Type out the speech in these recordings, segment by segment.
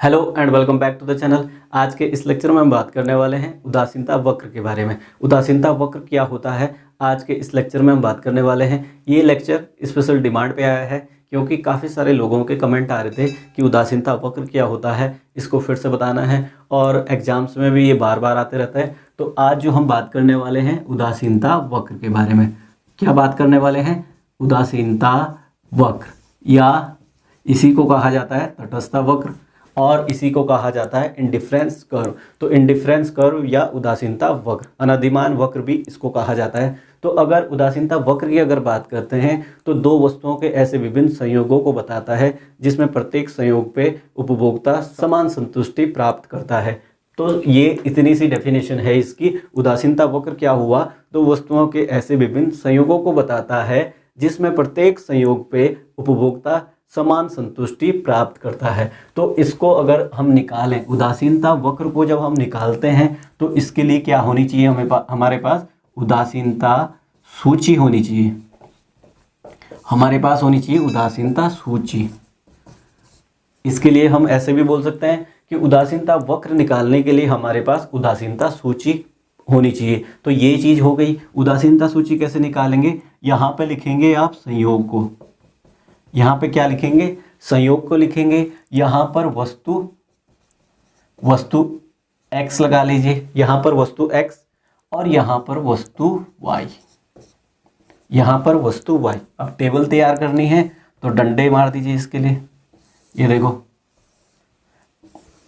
Hello and welcome back to the channel. आज के इस लेक्चर में हम बात करने वाले हैं उदासीनता वक्र के बारे में। उदासीनता वक्र क्या होता है, आज के इस लेक्चर में हम बात करने वाले हैं। ये लेक्चर स्पेशल डिमांड पे आया है क्योंकि काफ़ी सारे लोगों के कमेंट आ रहे थे कि उदासीनता वक्र क्या होता है, इसको फिर से बताना है और एग्जाम्स में भी ये बार बार आते रहता है। तो आज जो हम बात करने वाले हैं उदासीनता वक्र के बारे में। क्या बात करने वाले हैं? उदासीनता वक्र, या इसी को कहा जाता है तटस्थता वक्र और इसी को कहा जाता है इंडिफरेंस कर्व। तो इंडिफरेंस कर्व या उदासीनता वक्र, अनधिमान वक्र भी इसको कहा जाता है। तो अगर उदासीनता वक्र की अगर बात करते हैं तो दो वस्तुओं के ऐसे विभिन्न संयोगों को बताता है जिसमें प्रत्येक संयोग पे उपभोक्ता समान संतुष्टि प्राप्त करता है। तो ये इतनी सी डेफिनेशन है इसकी। उदासीनता वक्र क्या हुआ? दो वस्तुओं के ऐसे विभिन्न संयोगों को बताता है जिसमें प्रत्येक संयोग पे उपभोक्ता समान संतुष्टि प्राप्त करता है। तो इसको अगर हम निकालें, उदासीनता वक्र को जब हम निकालते हैं तो इसके लिए क्या होनी चाहिए? हमारे पास उदासीनता सूची होनी चाहिए। हमारे पास होनी चाहिए उदासीनता सूची। इसके लिए हम ऐसे भी बोल सकते हैं कि उदासीनता वक्र निकालने के लिए हमारे पास उदासीनता सूची होनी चाहिए। तो ये चीज हो गई। उदासीनता सूची कैसे निकालेंगे? यहाँ पे लिखेंगे आप संयोग को। यहाँ पे क्या लिखेंगे? संयोग को लिखेंगे। यहाँ पर वस्तु x लगा लीजिए, यहाँ पर वस्तु x और यहाँ पर वस्तु y। यहाँ पर वस्तु y। अब टेबल तैयार करनी है तो डंडे मार दीजिए इसके लिए। ये देखो,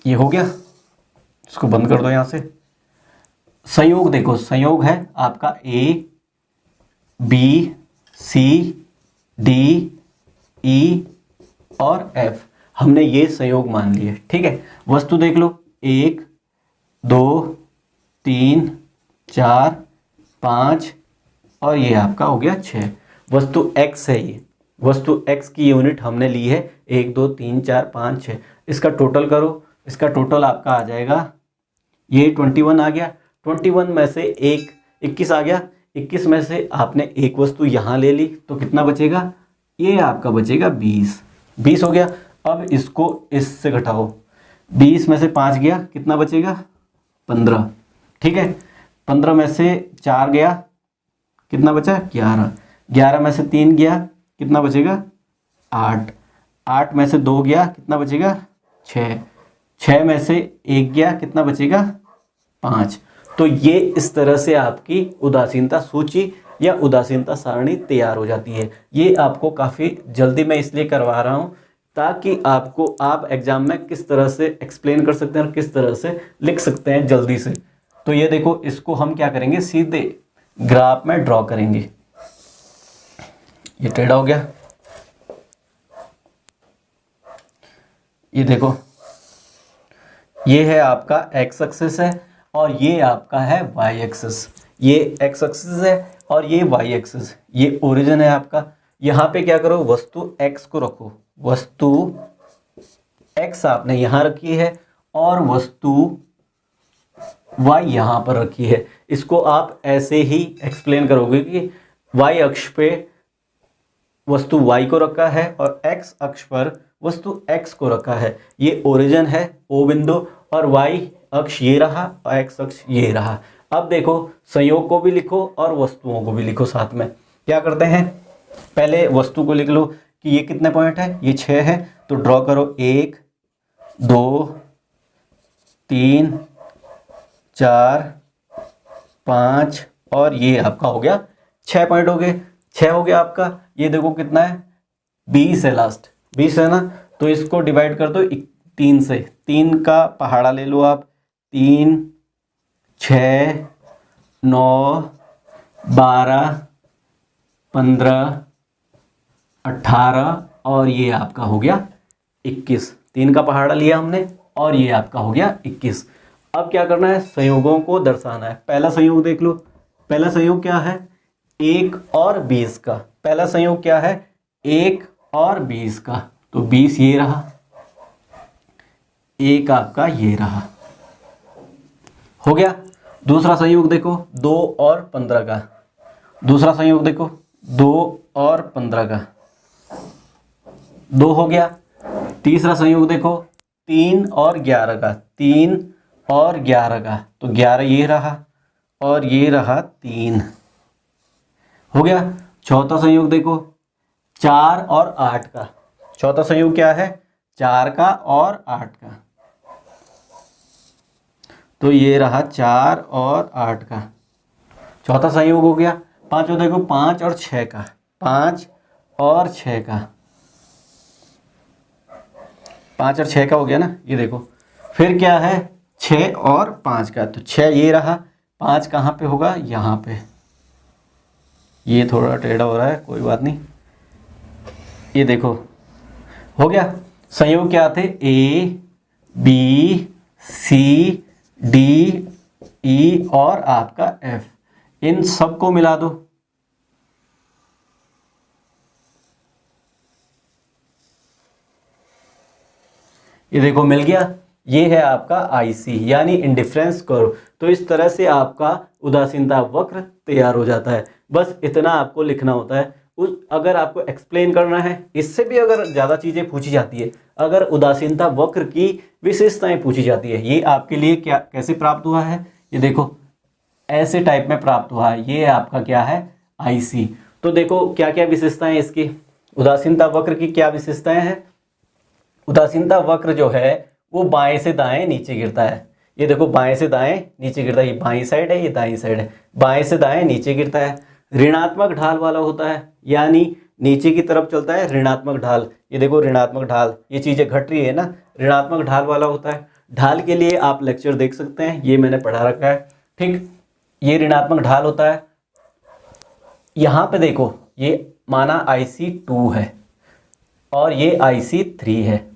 ये हो गया। इसको बंद कर दो यहाँ से। संयोग देखो, संयोग है आपका a b c d ई और एफ। हमने ये संयोग मान लिए, ठीक है। वस्तु देख लो, 1 2 3 4 5 और ये आपका हो गया 6। वस्तु x है। ये वस्तु x की यूनिट हमने ली है 1 2 3 4 5 6। इसका टोटल करो। इसका टोटल आपका आ जाएगा, ये 21 आ गया। 21 में से 21 आ गया। 21 में से आपने एक वस्तु यहाँ ले ली तो कितना बचेगा? ये आपका बचेगा 20 हो गया। अब इसको इससे घटाओ। 20 में से 5 गया, कितना बचेगा? 15, ठीक है। 15 में से 4 गया, कितना बचा? 11। 11 में से 3 गया, कितना बचेगा? 8। 8 में से 2 गया, कितना बचेगा? 6। 6 में से 1 गया, कितना बचेगा? 5। तो ये इस तरह से आपकी उदासीनता सूची या उदासीनता सारणी तैयार हो जाती है। ये आपको काफ़ी जल्दी मैं इसलिए करवा रहा हूँ ताकि आप एग्जाम में किस तरह से एक्सप्लेन कर सकते हैं और किस तरह से लिख सकते हैं जल्दी से। तो ये देखो, इसको हम क्या करेंगे? सीधे ग्राफ में ड्रॉ करेंगे। ये टेढ़ा हो गया। ये देखो, ये है आपका एक्स एक्सिस है और ये आपका है वाई एक्सिस। ये एक्स एक्सिस है और ये वाई एक्सिस। ये ओरिजिन है आपका। यहाँ पे क्या करो? वस्तु x को रखो। वस्तु x आपने यहाँ रखी है और वस्तु y यहाँ पर रखी है। इसको आप ऐसे ही एक्सप्लेन करोगे कि y अक्ष पे वस्तु y को रखा है और x अक्ष पर वस्तु x को रखा है। ये ओरिजिन है O बिंदु और y अक्ष ये रहा और x अक्ष ये रहा। अब देखो, संयोग को भी लिखो और वस्तुओं को भी लिखो साथ में। क्या करते हैं? पहले वस्तु को लिख लो कि ये कितने पॉइंट है? ये 6 है। तो ड्रॉ करो 1 2 3 4 5 और ये आपका हो गया 6 पॉइंट हो गए। 6 हो गया आपका। ये देखो कितना है? 20 है। लास्ट 20 है ना। तो इसको डिवाइड कर दो 3 से। 3 का पहाड़ा ले लो आप। 3 6 9 12 15 18 और ये आपका हो गया 21। 3 का पहाड़ा लिया हमने और ये आपका हो गया 21। अब क्या करना है? संयोगों को दर्शाना है। पहला संयोग देख लो। पहला संयोग क्या है? 1 और 20 का। पहला संयोग क्या है? 1 और 20 का। तो 20 ये रहा, 1 आपका ये रहा, हो गया। दूसरा संयोग देखो 2 और 15 का। दूसरा संयोग देखो 2 और 15 का, 2 हो गया। तीसरा संयोग देखो 3 और 11 का, 3 और 11 का, तो 11 ये रहा और ये रहा 3, हो गया। चौथा संयोग देखो 4 और 8 का, चौथा संयोग क्या है 4 का और 8 का, तो ये रहा 4 और 8 का, चौथा संयोग हो गया। पांचवा देखो 5 और 6 का, 5 और 6 का, 5 और 6 का हो गया ना, ये देखो। फिर क्या है 6 और 5 का, तो 6 ये रहा, 5 कहाँ पे होगा यहाँ पे, ये थोड़ा टेढ़ा हो रहा है कोई बात नहीं, ये देखो हो गया। संयोग क्या थे A B C D E और आपका F, इन सबको मिला दो, ये देखो मिल गया। ये है आपका IC यानी इंडिफरेंस कर्व। तो इस तरह से आपका उदासीनता वक्र तैयार हो जाता है। बस इतना आपको लिखना होता है। अगर आपको एक्सप्लेन करना है, इससे भी अगर ज़्यादा चीज़ें पूछी जाती है, अगर उदासीनता वक्र की विशेषताएं पूछी जाती है, ये आपके लिए क्या कैसे प्राप्त हुआ है, ये देखो ऐसे टाइप में प्राप्त हुआ है। ये आपका क्या है IC। तो देखो क्या क्या विशेषताएं इसकी, उदासीनता वक्र की क्या विशेषताएं हैं। उदासीनता वक्र जो है वो बाएं से दाएं नीचे गिरता है, ये देखो बाएं से दाएं नीचे गिरता है, ये बाईं साइड है ये दाईं साइड है, बाएं से दाएं नीचे गिरता है। ऋणात्मक ढाल वाला होता है, यानी नीचे की तरफ चलता है ऋणात्मक ढाल, ये देखो ऋणात्मक ढाल, ये चीज़ें घट रही है ना, ऋणात्मक ढाल वाला होता है। ढाल के लिए आप लेक्चर देख सकते हैं, ये मैंने पढ़ा रखा है, ठीक। ये ऋणात्मक ढाल होता है। यहाँ पे देखो ये माना IC2 है और ये IC3 है,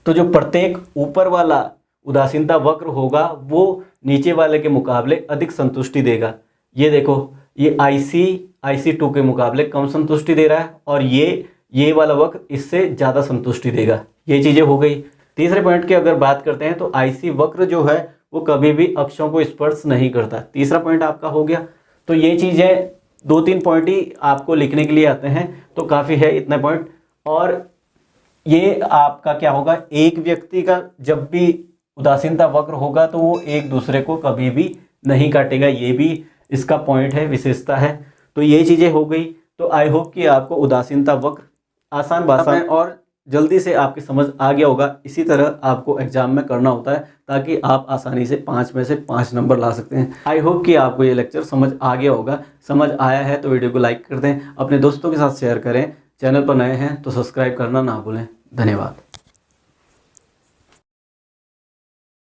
तो जो प्रत्येक ऊपर वाला उदासीनता वक्र होगा वो नीचे वाले के मुकाबले अधिक संतुष्टि देगा। ये देखो ये IC2 के मुकाबले कम संतुष्टि दे रहा है और ये वाला वक्र इससे ज़्यादा संतुष्टि देगा। ये चीज़ें हो गई। तीसरे पॉइंट की अगर बात करते हैं तो IC वक्र जो है वो कभी भी अक्षों को स्पर्श नहीं करता। तीसरा पॉइंट आपका हो गया। तो ये चीज़ें 2-3 पॉइंट ही आपको लिखने के लिए आते हैं, तो काफ़ी है इतने पॉइंट। और ये आपका क्या होगा, एक व्यक्ति का जब भी उदासीनता वक्र होगा तो वो एक दूसरे को कभी भी नहीं काटेगा, ये भी इसका पॉइंट है, विशेषता है। तो ये चीज़ें हो गई। तो आई होप कि आपको उदासीनता वक्र आसान भाषा में और जल्दी से आपकी समझ आ गया होगा। इसी तरह आपको एग्जाम में करना होता है ताकि आप आसानी से 5 में से 5 नंबर ला सकते हैं। आई होप कि आपको ये लेक्चर समझ आ गया होगा। समझ आया है तो वीडियो को लाइक कर दें, अपने दोस्तों के साथ शेयर करें। चैनल पर नए हैं तो सब्सक्राइब करना ना भूलें। धन्यवाद।